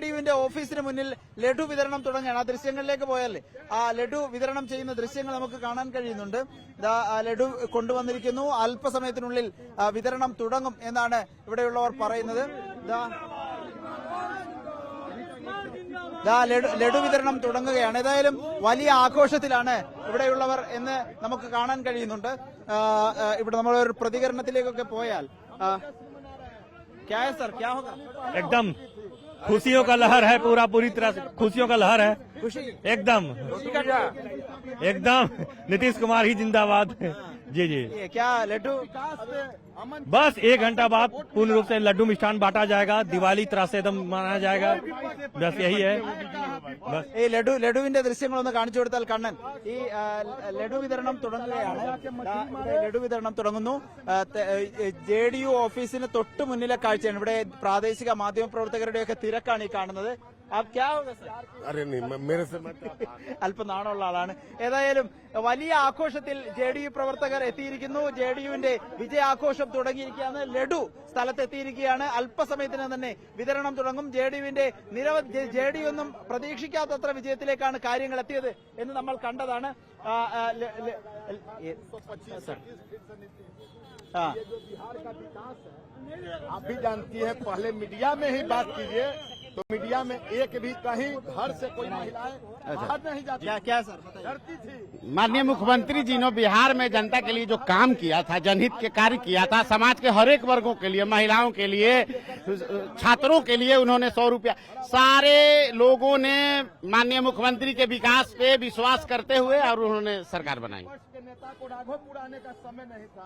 JDU-വിന്റെ ഓഫീസിന് മുന്നിൽ ലഡു വിതരണം തുടങ്ങുകയാണ്. ആ ദൃശ്യങ്ങളിലേക്ക് പോയാലേ ആ ലഡു വിതരണം ചെയ്യുന്ന ദൃശ്യങ്ങൾ നമുക്ക് കാണാൻ കഴിയുന്നുണ്ട്. ലഡു കൊണ്ടുവന്നിരിക്കുന്നു. അല്പസമയത്തിനുള്ളിൽ വിതരണം തുടങ്ങും എന്നാണ് ഇവിടെയുള്ളവർ പറയുന്നത്. ലഡു വിതരണം തുടങ്ങുകയാണ്. ഏതായാലും വലിയ ആഘോഷത്തിലാണ് ഇവിടെയുള്ളവർ എന്ന് നമുക്ക് കാണാൻ കഴിയുന്നുണ്ട്. ഇവിടെ നമ്മളൊരു പ്രതികരണത്തിലേക്കൊക്കെ പോയാൽ क्या है सर, क्या होगा? एकदम खुशियों का लहर है, पूरी तरह से खुशियों का लहर है। खुशी एकदम नीतीश कुमार ही जिंदाबाद। जी जी, क्या लड्डू बस 1 घंटा बाद पूर्ण रूप से लड्डू मिष्ठान बांटा जाएगा, दिवाली तरह से एकदम मनाया जाएगा। बस यही है. बस ഈ ലഡുവിന്റെ ദൃശ്യങ്ങളൊന്ന് കാണിച്ചു കൊടുത്താൽ കണ്ണൻ. ഈ ലഡു വിതരണം തുടങ്ങുകയാണ്. ലഡു വിതരണം തുടങ്ങുന്നു. JDU ഓഫീസിന് തൊട്ട് മുന്നിലെ കാഴ്ചയാണ്. ഇവിടെ പ്രാദേശിക മാധ്യമപ്രവർത്തകരുടെയൊക്കെ തിരക്കാണ് ഈ കാണുന്നത്. അല്പം നാണമുള്ള ആളാണ്. ഏതായാലും വലിയ ആഘോഷത്തിൽ JDU പ്രവർത്തകർ എത്തിയിരിക്കുന്നു. JDU-വിന്റെ വിജയാഘോഷം തുടങ്ങിയിരിക്കുകയാണ്. ലഡു സ്ഥലത്തെത്തിയിരിക്കുകയാണ്. അല്പസമയത്തിന് തന്നെ വിതരണം തുടങ്ങും. JDU-വിന്റെ നിരവധി JDU ഒന്നും പ്രതീക്ഷിക്കാത്തത്ര വിജയത്തിലേക്കാണ് കാര്യങ്ങൾ എത്തിയത് എന്ന് നമ്മൾ കണ്ടതാണ്. आप भी जानती है, पहले मीडिया में ही बात कीजिए तो मीडिया में एक भी कहीं घर से कोई महिलाएं बाहर नहीं जाती। क्या सर डरती थी। माननीय मुख्यमंत्री जी ने बिहार में जनता के लिए जो काम किया था, जनहित के कार्य किया था, समाज के हर एक वर्गों के लिए, महिलाओं के लिए, छात्रों के लिए उन्होंने 100 रुपया, सारे लोगों ने माननीय मुख्यमंत्री के विकास पे विश्वास करते हुए और उन्होंने सरकार बनाई। के नेता को राघव पुराने का समय नहीं था।